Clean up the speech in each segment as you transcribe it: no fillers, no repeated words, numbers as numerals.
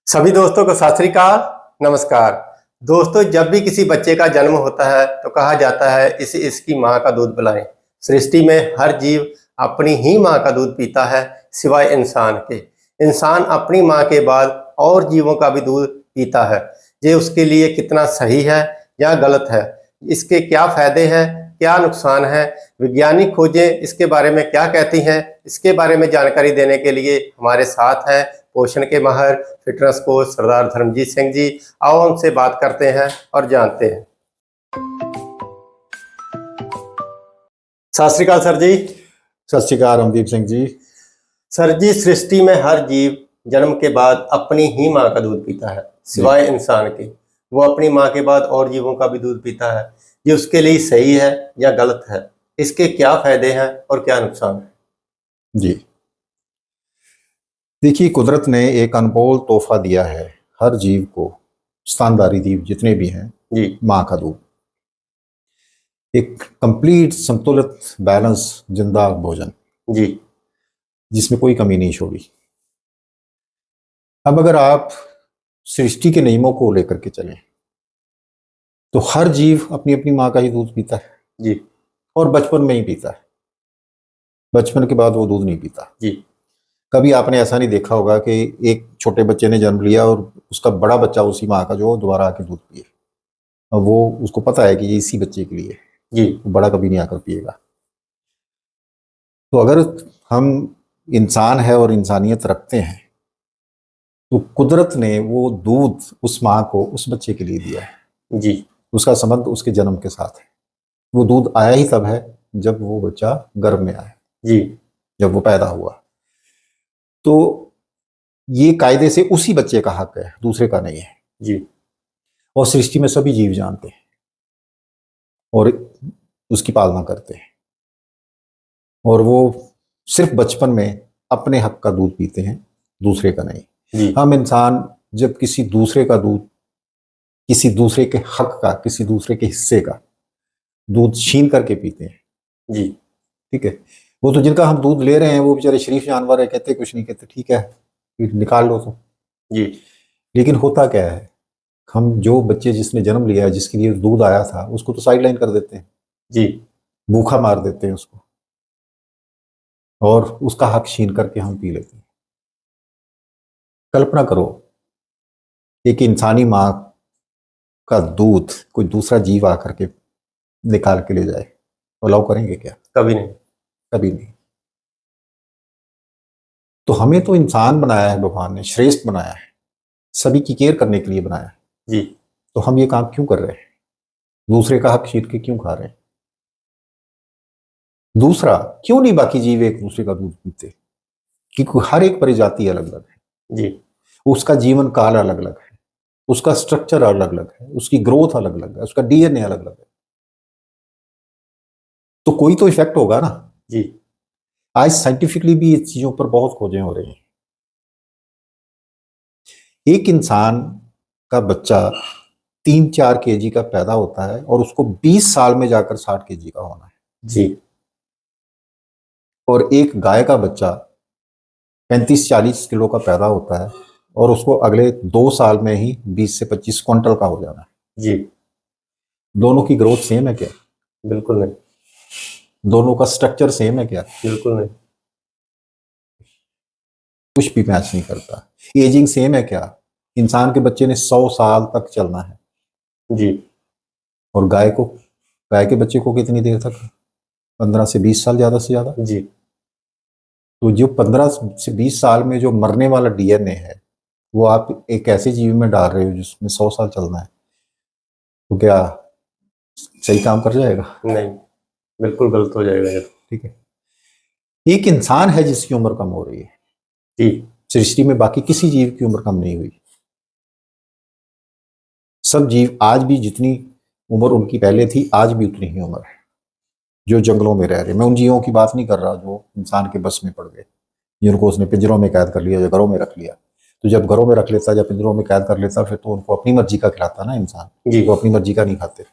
सभी दोस्तों को सत श्री अकाल, नमस्कार। दोस्तों, जब भी किसी बच्चे का जन्म होता है तो कहा जाता है इसे इसकी माँ का दूध पिलाएं। सृष्टि में हर जीव अपनी ही माँ का दूध पीता है, सिवाय इंसान के। इंसान अपनी माँ के बाद और जीवों का भी दूध पीता है। ये उसके लिए कितना सही है या गलत है, इसके क्या फायदे हैं, क्या नुकसान है, वैज्ञानिक खोजें इसके बारे में क्या कहती हैं, इसके बारे में जानकारी देने के लिए हमारे साथ हैं पोषण के माहिर फिटनेस कोच सरदार धर्मजीत सिंह जी। आओ उनसे बात करते हैं और जानते हैं। सत श्री अकाल सर जी। सत श्री अकाल रमदीप सिंह जी। सर जी, सृष्टि में हर जीव जन्म के बाद अपनी ही माँ का दूध पीता है, सिवाय इंसान के। वो अपनी माँ के बाद और जीवों का भी दूध पीता है। ये उसके लिए सही है या गलत है, इसके क्या फायदे हैं और क्या नुकसान है? जी देखिए, कुदरत ने एक अनमोल तोहफा दिया है हर जीव को, स्तनधारी जीव जितने भी हैं जी। माँ का दूध, एक कंप्लीट संतुलित बैलेंस जिंदा भोजन जी। जिसमें कोई कमी नहीं छोड़ी। अब अगर आप सृष्टि के नियमों को लेकर के चलें तो हर जीव अपनी अपनी माँ का ही दूध पीता है जी। और बचपन में ही पीता है। बचपन के बाद वो दूध नहीं पीता। जी। कभी आपने ऐसा नहीं देखा होगा कि एक छोटे बच्चे ने जन्म लिया और उसका बड़ा बच्चा उसी माँ का जो दोबारा आके दूध पिए। अब वो उसको पता है कि ये इसी बच्चे के लिए, जी। वो बड़ा कभी नहीं आकर पिएगा। तो अगर हम इंसान है और इंसानियत रखते हैं तो कुदरत ने वो दूध उस माँ को उस बच्चे के लिए दिया है। जी। उसका संबंध उसके जन्म के साथ है। वो दूध आया ही तब है जब वो बच्चा गर्भ में आया, जी। जब वो पैदा हुआ। तो ये कायदे से उसी बच्चे का हक है, दूसरे का नहीं है। जी। और सृष्टि में सभी जीव जानते हैं और उसकी पालना करते हैं, और वो सिर्फ बचपन में अपने हक का दूध पीते हैं, दूसरे का नहीं। जी। हम इंसान जब किसी दूसरे का दूध, किसी दूसरे के हक का, किसी दूसरे के हिस्से का दूध छीन करके पीते हैं, जी। ठीक है। वो तो जिनका हम दूध ले रहे हैं वो बेचारे शरीफ जानवर है, कहते कुछ नहीं, कहते ठीक है फिर निकाल लो तो। जी। लेकिन होता क्या है, हम जो बच्चे जिसने जन्म लिया है, जिसके लिए दूध आया था, उसको तो साइड लाइन कर देते हैं। जी। भूखा मार देते हैं उसको और उसका हक छीन करके हम पी लेते हैं। कल्पना करो, एक इंसानी माँ का दूध कोई दूसरा जीव आकर के निकाल के ले जाए, अलाउ करेंगे क्या? कभी नहीं। कभी नहीं। तो हमें तो इंसान बनाया है भगवान ने, श्रेष्ठ बनाया है, सभी की केयर करने के लिए बनाया है। जी। तो हम ये काम क्यों कर रहे हैं? दूसरे का हक छीन के क्यों खा रहे हैं? दूसरा, क्यों नहीं बाकी जीव एक दूसरे का दूध पीते? क्योंकि हर एक प्रजाति अलग अलग है। जी। उसका जीवन काल अलग अलग है, उसका स्ट्रक्चर अलग अलग है, उसकी ग्रोथ अलग अलग है, उसका डीएनए अलग अलग है। तो कोई तो इफेक्ट होगा ना। जी। आज साइंटिफिकली भी इस चीजों पर बहुत खोजें हो रही हैं। एक इंसान का बच्चा 3-4 kg का पैदा होता है और उसको 20 साल में जाकर 60 kg का होना है। जी। और एक गाय का बच्चा 35-40 किलो का पैदा होता है और उसको अगले 2 साल में ही 20 से 25 क्विंटल का हो जाना है। जी। दोनों की ग्रोथ सेम है क्या? बिल्कुल नहीं। दोनों का स्ट्रक्चर सेम है क्या? बिल्कुल नहीं। कुछ भी मैच नहीं करता। एजिंग सेम है क्या? इंसान के बच्चे ने 100 साल तक चलना है जी। और गाय के बच्चे को कितनी देर तक? 15 से 20 साल ज्यादा से ज्यादा। जी। तो जो 15 से 20 साल में जो मरने वाला डीएनए है वो आप एक ऐसे जीव में डाल रहे हो जिसमें 100 साल चलना है, तो क्या सही काम कर जाएगा? नहीं, बिल्कुल गलत हो जाएगा ये। ठीक है। एक इंसान है जिसकी उम्र कम हो रही है। जी। सृष्टि में बाकी किसी जीव की उम्र कम नहीं हुई। सब जीव आज भी जितनी उम्र उनकी पहले थी, आज भी उतनी ही उम्र है जो जंगलों में रह रहे। मैं उन जीवों की बात नहीं कर रहा जो इंसान के बस में पड़ गए, जिनको उसने पिंजरों में कैद कर लिया या घरों में रख लिया। तो जब घरों में रख लेता या पिंजरों में कैद कर लेता, फिर तो उनको अपनी मर्जी का खिलाता ना इंसान। जी। वो अपनी मर्जी का नहीं खाते फिर।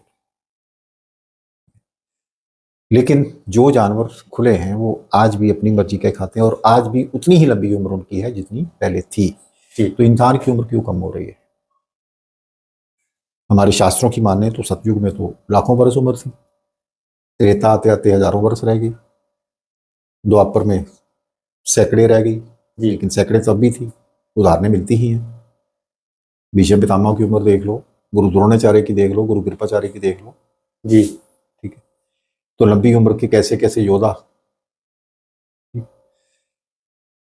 लेकिन जो जानवर खुले हैं वो आज भी अपनी मर्जी का खाते हैं और आज भी उतनी ही लंबी उम्र उनकी है जितनी पहले थी। जी तो इंसान की उम्र क्यों कम हो रही है? हमारे शास्त्रों की माने तो सतयुग में तो लाखों बरस उम्र थी, त्रेता आते आते हजारों बरस रह गई, द्वापर में सैकड़े रह गई, जी लेकिन सैकड़े तब भी थी, उदाहरणें मिलती ही हैं। भीष्म पितामह की उम्र देख लो, गुरु द्रोणाचार्य की देख लो, गुरु कृपाचार्य की देख लो, जी ठीक है। तो लंबी उम्र के कैसे कैसे योद्धा।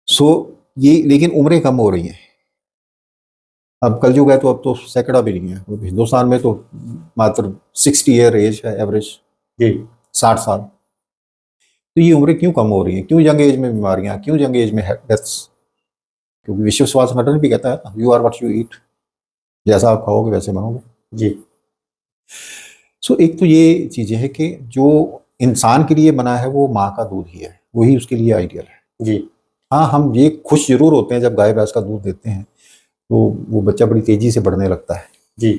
सो ये, लेकिन उम्रें कम हो रही हैं। अब कलयुग है तो अब तो सैकड़ा भी नहीं है। अब हिंदुस्तान में तो मात्र 60 ईयर एज है एवरेज, जी 60 साल। तो ये उम्रें क्यों कम हो रही हैं? क्यों यंग एज में बीमारियां, क्यों यंग एज में डेथ्स? क्योंकि विश्व स्वास्थ्य संगठन भी कहता है you are what you eat, जैसा आप खाओगे वैसे बनोगे। जी सो एक तो ये चीजें हैं कि जो इंसान के लिए बना है वो माँ का दूध ही है, वही उसके लिए आइडियल है। जी हाँ, हम ये खुश जरूर होते हैं जब गाय भैंस का दूध देते हैं तो वो बच्चा बड़ी तेजी से बढ़ने लगता है। जी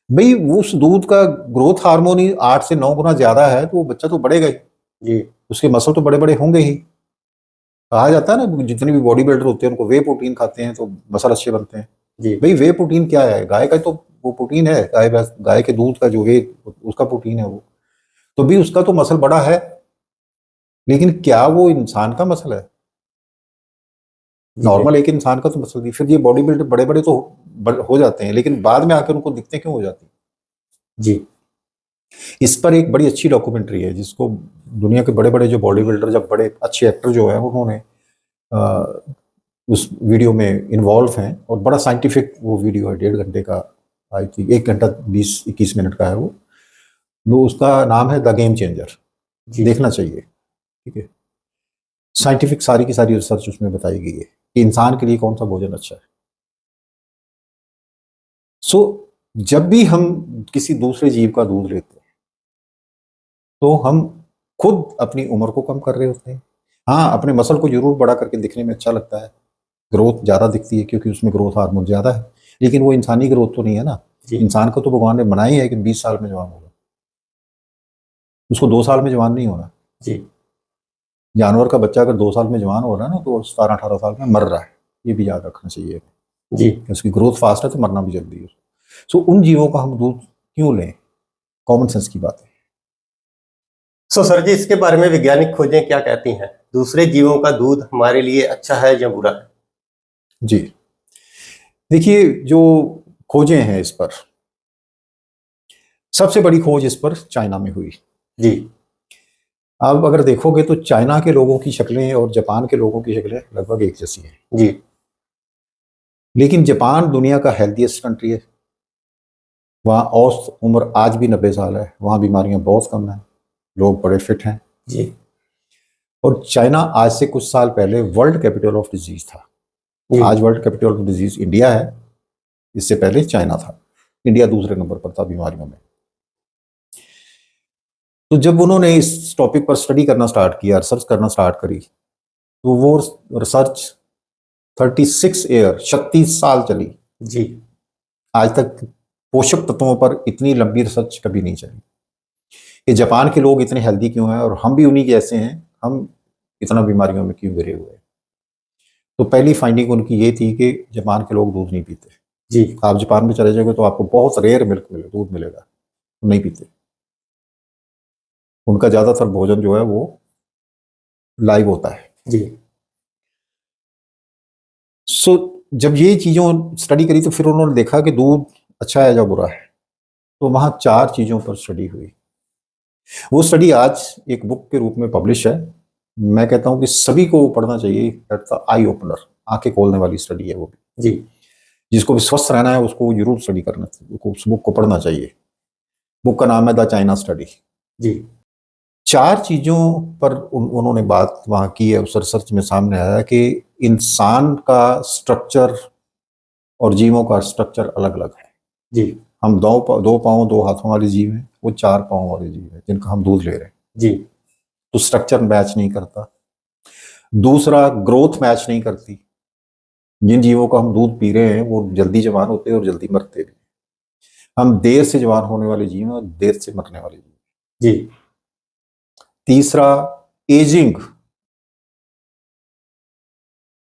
भाई उस दूध का ग्रोथ हार्मोन ही 8 से 9 गुना ज्यादा है तो वो बच्चा तो बढ़ेगा ही, जी उसके मसल तो बड़े बड़े होंगे ही। कहा जाता है ना जितने भी बॉडी बिल्डर होते हैं उनको वे प्रोटीन खाते हैं तो मसल अच्छे बनते हैं। जी भाई वे प्रोटीन क्या है? गाय का तो वो प्रोटीन है, गाय के दूध का जो वे उसका प्रोटीन है वो तो भी उसका तो मसल बड़ा है, लेकिन क्या वो इंसान का मसल है? जी नॉर्मल एक इंसान का तो मसल नहीं। फिर ये बॉडी बिल्डर बड़े बड़े तो हो जाते हैं, लेकिन बाद में आकर उनको दिखते क्यों हो जाती है? जी इस पर एक बड़ी अच्छी डॉक्यूमेंट्री है जिसको दुनिया के बड़े बड़े जो बॉडी बिल्डर, जब बड़े अच्छे एक्टर जो है उन्होंने उस वीडियो में इन्वॉल्व हैं, और बड़ा साइंटिफिक वो वीडियो है, 1.5 घंटे का, आई थिंक 1 घंटा 20-21 मिनट का है वो उसका नाम है द गेम चेंजर। जी देखना चाहिए, ठीक है। साइंटिफिक सारी की सारी रिसर्च उसमें बताई गई है कि इंसान के लिए कौन सा भोजन अच्छा है। सो जब भी हम किसी दूसरे जीव का दूध लेते हैं तो हम खुद अपनी उम्र को कम कर रहे होते हैं। हाँ, अपने मसल को जरूर बड़ा करके दिखने में अच्छा लगता है, ग्रोथ ज़्यादा दिखती है क्योंकि उसमें ग्रोथ हार्मोन ज़्यादा है, लेकिन वो इंसानी ग्रोथ तो नहीं है ना। जी इंसान को तो भगवान ने बनाई है कि 20 साल में जवान होगा, उसको 2 साल में जवान नहीं होना। जी जानवर का बच्चा अगर 2 साल में जवान हो रहा है ना तो 17-18 साल में मर रहा है, ये भी याद रखना चाहिए। जी उसकी ग्रोथ फास्ट है तो मरना भी जल्दी है। सो उन जीवों का हम दूध क्यों लें? कॉमन सेंस की बात है। सो सर जी, इसके बारे में वैज्ञानिक खोजें क्या कहती हैं? दूसरे जीवों का दूध हमारे लिए अच्छा है या बुरा है? जी देखिए, जो खोजें हैं इस पर, सबसे बड़ी खोज इस पर चाइना में हुई। जी अब अगर देखोगे तो चाइना के लोगों की शक्लें और जापान के लोगों की शक्लें लगभग एक जैसी हैं, जी लेकिन जापान दुनिया का हेल्थीएस्ट कंट्री है। वहाँ औसत उम्र आज भी 90 साल है, वहाँ बीमारियां बहुत कम हैं, लोग बड़े फिट हैं। जी और चाइना आज से कुछ साल पहले वर्ल्ड कैपिटल ऑफ डिजीज था। जी आज world capital of disease India है, इससे पहले चाइना था। इंडिया दूसरे नंबर पर था बीमारियों में। तो जब उन्होंने इस टॉपिक पर स्टडी करना स्टार्ट किया, रिसर्च करना स्टार्ट करी, तो वो रिसर्च 36 साल चली। जी आज तक पोषक तत्वों पर इतनी लंबी रिसर्च कभी नहीं चली कि जापान के लोग इतने हेल्दी क्यों हैं और हम भी उन्हीं जैसे हैं, हम इतना बीमारियों में क्यों घिरे हुए हैं। तो पहली फाइंडिंग उनकी ये थी कि जापान के लोग दूध नहीं पीते। जी आप जापान में चले जाओगे तो आपको बहुत रेयर दूध मिलेगा, नहीं पीते। उनका ज्यादातर भोजन जो है वो लाइव होता है। जी सो जब ये चीज़ों स्टडी करी तो फिर उन्होंने देखा कि दूध अच्छा है या बुरा है। तो वहाँ 4 चीज़ों पर स्टडी हुई। वो स्टडी आज एक बुक के रूप में पब्लिश है। मैं कहता हूँ कि सभी को पढ़ना चाहिए। आई ओपनर, आंखें खोलने वाली स्टडी है वो भी। जी जिसको भी स्वस्थ रहना है उसको जरूर स्टडी करना चाहिए, उस बुक को पढ़ना चाहिए। बुक का नाम है द चाइना स्टडी। जी 4 चीज़ों पर उन्होंने बात वहाँ की है। उस रिसर्च में सामने आया कि इंसान का स्ट्रक्चर और जीवों का स्ट्रक्चर अलग अलग है। जी हम दो पाँव 2 हाथों वाले जीव हैं, वो 4 पाँव वाले जीव हैं जिनका हम दूध ले रहे हैं। जी तो स्ट्रक्चर मैच नहीं करता। दूसरा, ग्रोथ मैच नहीं करती। जिन जीवों का हम दूध पी रहे हैं वो जल्दी जवान होते हैं और जल्दी मरते भी। हम देर से जवान होने वाले जीव हैं और देर से मरने वाले जीव। जी तीसरा, एजिंग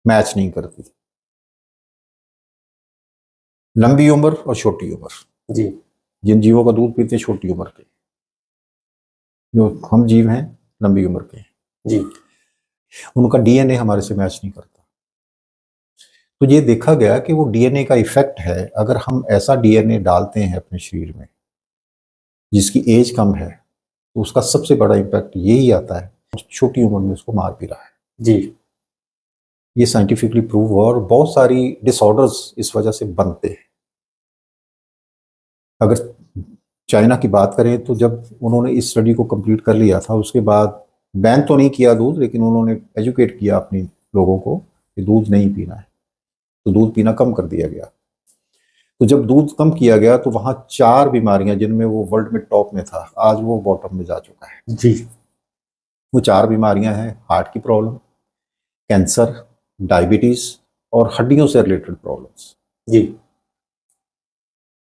मैच नहीं करती। लंबी उम्र और छोटी उम्र। जी जिन जीवों का दूध पीते हैं छोटी उम्र के, जो हम जीव हैं लंबी उम्र के, जी उनका डीएनए हमारे से मैच नहीं करता। तो ये देखा गया कि वो डीएनए का इफेक्ट है। अगर हम ऐसा डीएनए डालते हैं अपने शरीर में जिसकी एज कम है, तो उसका सबसे बड़ा इम्पैक्ट यही आता है, छोटी उम्र में उसको मार भी रहा है। जी ये साइंटिफिकली प्रूव हुआ और बहुत सारी डिसऑर्डर्स इस वजह से बनते हैं। अगर चाइना की बात करें तो जब उन्होंने इस स्टडी को कंप्लीट कर लिया था, उसके बाद बैन तो नहीं किया दूध, लेकिन उन्होंने एजुकेट किया अपने लोगों को कि दूध नहीं पीना है, तो दूध पीना कम कर दिया गया। तो जब दूध कम किया गया तो वहाँ 4 बीमारियां जिनमें वो वर्ल्ड में टॉप में था, आज वो बॉटम में जा चुका है। जी वो 4 बीमारियां हैं: हार्ट की प्रॉब्लम, कैंसर, डायबिटीज और हड्डियों से रिलेटेड प्रॉब्लम्स। जी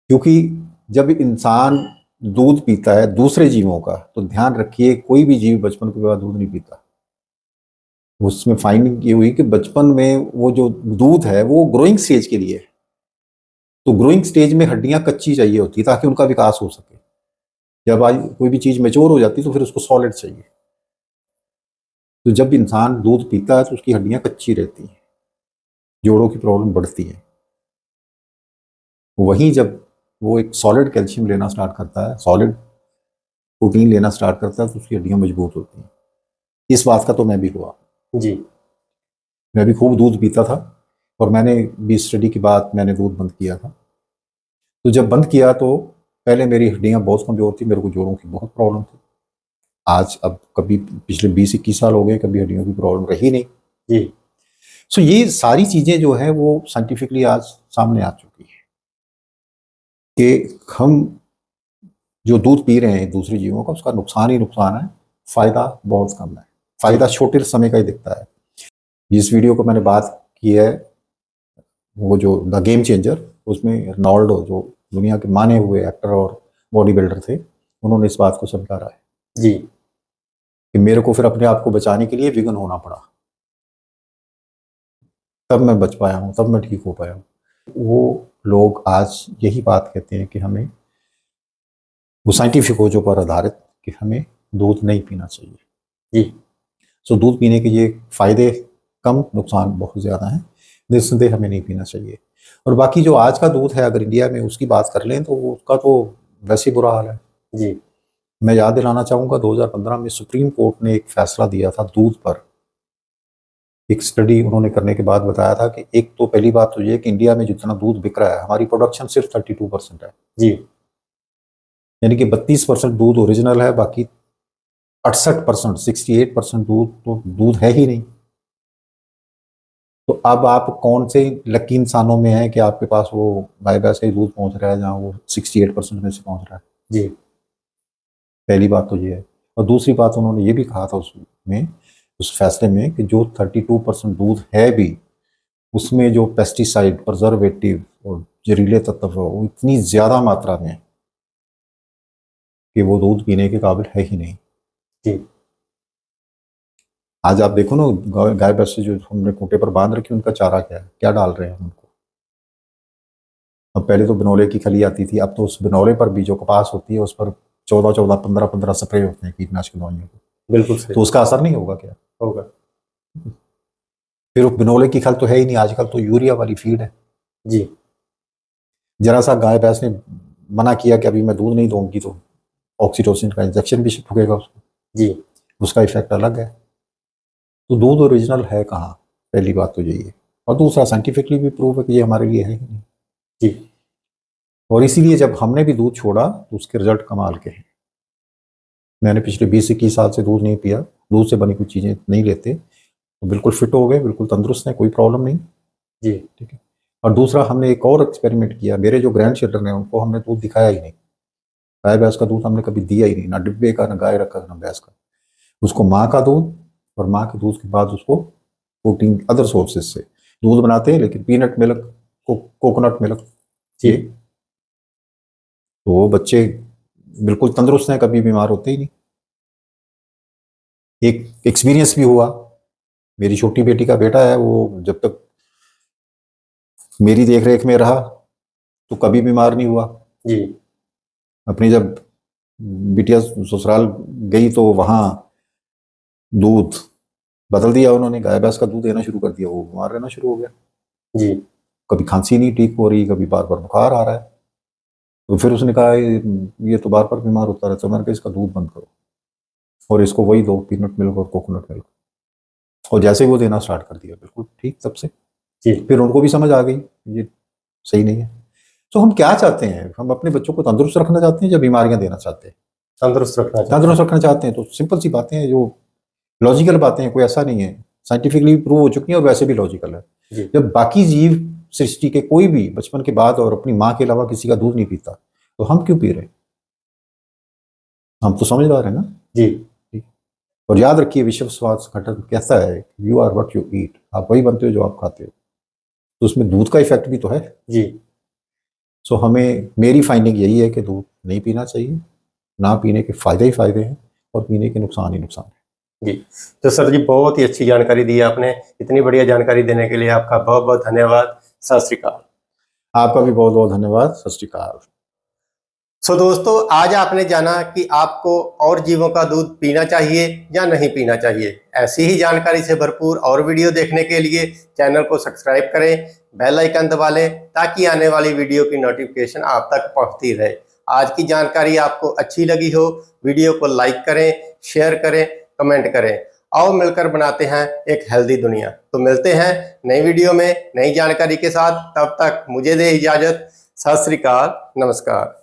क्योंकि जब इंसान दूध पीता है दूसरे जीवों का, तो ध्यान रखिए कोई भी जीव बचपन के बाद दूध नहीं पीता। उसमें फाइंडिंग ये हुई कि बचपन में वो जो दूध है वो ग्रोइंग स्टेज के लिए है। तो ग्रोइंग स्टेज में हड्डियां कच्ची चाहिए होती ताकि उनका विकास हो सके। जब आज कोई भी चीज मेच्योर हो जाती तो फिर उसको सॉलिड चाहिए। तो जब इंसान दूध पीता है तो उसकी हड्डियां कच्ची रहती हैं, जोड़ों की प्रॉब्लम बढ़ती है। वहीं जब वो एक सॉलिड कैल्शियम लेना स्टार्ट करता है, सॉलिड प्रोटीन लेना स्टार्ट करता है, तो उसकी हड्डियां मजबूत होती हैं। इस बात का तो मैं भी हुआ। जी मैं भी खूब दूध पीता था और मैंने भी स्टडी के बाद मैंने दूध बंद किया था। तो जब बंद किया तो पहले मेरी हड्डियां बहुत कमजोर थी, मेरे को जोड़ों की बहुत प्रॉब्लम थी। आज अब कभी पिछले 20-21 साल हो गए कभी हड्डियों की प्रॉब्लम रही नहीं। जी सो ये सारी चीजें जो है वो साइंटिफिकली आज सामने आ चुकी है कि हम जो दूध पी रहे हैं दूसरे जीवों का, उसका नुकसान ही नुकसान है, फायदा बहुत कम है। फायदा छोटे समय का ही दिखता है। जिस वीडियो को मैंने बात की है, वो जो द गेम चेंजर, उसमें रोनाल्डो जो दुनिया के माने हुए एक्टर और बॉडी बिल्डर थे, उन्होंने इस बात को समझा है जी कि मेरे को फिर अपने आप को बचाने के लिए विगन होना पड़ा, तब मैं बच पाया हूँ, तब मैं ठीक हो पाया हूँ। वो लोग आज यही बात कहते हैं कि हमें, वो साइंटिफिक खोजों पर आधारित, कि हमें दूध नहीं पीना चाहिए। जी सो दूध पीने के ये फायदे कम, नुकसान बहुत ज़्यादा हैं। निस्संदेह हमें नहीं पीना चाहिए। और बाकी जो आज का दूध है, अगर इंडिया में उसकी बात कर लें तो उसका तो वैसे ही बुरा हाल है। जी मैं याद दिलाना चाहूँगा 2015 में सुप्रीम कोर्ट ने एक फैसला दिया था दूध पर। एक स्टडी उन्होंने करने के बाद बताया था कि एक तो पहली बात तो ये कि इंडिया में जितना दूध बिक रहा है, हमारी प्रोडक्शन सिर्फ 32% है। जी यानी कि 32% दूध ओरिजिनल है, बाकी 68%, 68% दूध तो दूध है ही नहीं। तो अब आप कौन से लकी इंसानों में हैं कि आपके पास वो गाय भैंस का ही दूध पहुंच रहा है जहाँ वो 68% में से पहुंच रहा है। जी पहली बात तो ये है। और दूसरी बात उन्होंने ये भी कहा था उसमें, उस फैसले में, कि जो 32% दूध है भी, उसमें जो पेस्टिसाइड, प्रिजर्वेटिव और जहरीले तत्व है वो इतनी ज़्यादा मात्रा में है कि वो दूध पीने के काबिल है ही नहीं। जी आज आप देखो ना, गाय भैंस जो हमने खूंटे पर बांध रखी, उनका चारा क्या है, क्या डाल रहे हैं उनको। अब पहले तो बिनौले की खली आती थी, अब तो उस बिनौले पर भी जो कपास होती है उस पर 14-14, 15-15 स्प्रे होते हैं कीटनाशक दवाइयों के। बिल्कुल सही तो उसका असर नहीं होगा क्या? होगा। फिर वो बिनौले की खल तो है ही नहीं, आजकल तो यूरिया वाली फीड है। जी जरा सा गाय भैंस ने मना किया कि अभी मैं दूध नहीं दूंगी, तो ऑक्सीटोसिन का इंजेक्शन भी फूकेगा उसको, जी उसका इफेक्ट अलग है। तो दूध ओरिजिनल है कहाँ, पहली बात तो यही है। और दूसरा, साइंटिफिकली भी प्रूव है कि ये हमारे लिए है ही नहीं। जी और इसीलिए जब हमने भी दूध छोड़ा तो उसके रिजल्ट कमाल के हैं। मैंने पिछले 20-21 साल से दूध नहीं पिया, दूध से बनी कुछ चीज़ें नहीं लेते, तो बिल्कुल फिट हो गए, बिल्कुल तंदुरुस्त हैं, कोई प्रॉब्लम नहीं। जी ठीक है। और दूसरा, हमने एक और एक्सपेरिमेंट किया। मेरे जो ग्रैंड चिल्ड्रन हैं उनको हमने दूध दिखाया ही नहीं, गाय भैंस का दूध हमने कभी दिया ही नहीं, ना डिब्बे का, ना गाय रखा, ना भैंस का। उसको माँ का दूध, और माँ के दूध के बाद उसको प्रोटीन अदर सोर्सेज से दूध बनाते हैं, लेकिन पीनट मिल्क, कोकोनट मिल्क, जी ये तो बच्चे बिल्कुल तंदुरुस्त हैं, कभी बीमार होते ही नहीं। एक एक्सपीरियंस भी हुआ, मेरी छोटी बेटी का बेटा है, वो जब तक मेरी देख रेख में रहा तो कभी बीमार नहीं हुआ। जी अपनी जब बिटिया ससुराल गई तो वहां दूध बदल दिया उन्होंने, गाय भैंस का दूध देना शुरू कर दिया, वो बीमार रहना शुरू हो गया। जी कभी खांसी नहीं ठीक हो रही, कभी बार बार बुखार आ रहा है। तो फिर उसने कहा ये तो बार बार बीमार होता रहता है, मैंने कहा इसका दूध बंद करो और इसको वही दो, पीनट मिल्क और कोकोनट मिल्क। और जैसे ही वो देना स्टार्ट कर दिया, बिल्कुल ठीक तब से। जी फिर उनको भी समझ आ गई ये सही नहीं है। तो हम क्या चाहते हैं, हम अपने बच्चों को तंदुरुस्त रखना चाहते हैं या बीमारियां देना चाहते हैं? तंदुरुस्त रखना चाहते तंदुरुस्त रखना चाहते हैं। तो सिंपल सी बातें हैं, जो लॉजिकल बातें हैं, कोई ऐसा नहीं है, साइंटिफिकली प्रूव हो चुकी है और वैसे भी लॉजिकल है। जी। जब बाकी जीव सृष्टि के कोई भी बचपन के बाद और अपनी माँ के अलावा किसी का दूध नहीं पीता, तो हम क्यों पी रहे हैं? हम तो समझदार है ना। जी और याद रखिए, विश्व स्वास्थ्य संगठन कहता है you are what you eat, आप वही बनते हो जो आप खाते हो। तो उसमें दूध का इफेक्ट भी तो है। जी सो हमें, मेरी फाइंडिंग यही है कि दूध नहीं पीना चाहिए, ना पीने के फायदे ही फायदे हैं और पीने के नुकसान ही नुकसान है। जी। तो सर जी, बहुत ही अच्छी जानकारी दी आपने। इतनी बढ़िया जानकारी देने के लिए आपका बहुत बहुत धन्यवाद। सत श्री अकाल। आपका भी बहुत बहुत धन्यवाद। सत श्री अकाल। सो दोस्तों, आज आपने जाना कि आपको और जीवों का दूध पीना चाहिए या नहीं पीना चाहिए। ऐसी ही जानकारी से भरपूर और वीडियो देखने के लिए चैनल को सब्सक्राइब करें, बेल आइकन दबा लें ताकि आने वाली वीडियो की नोटिफिकेशन आप तक पहुंचती रहे। आज की जानकारी आपको अच्छी लगी हो, वीडियो को लाइक करें, शेयर करें, कमेंट करें। आओ मिलकर बनाते हैं एक हेल्दी दुनिया। तो मिलते हैं नई वीडियो में नई जानकारी के साथ। तब तक मुझे दे इजाजत। सत श्री अकाल, नमस्कार।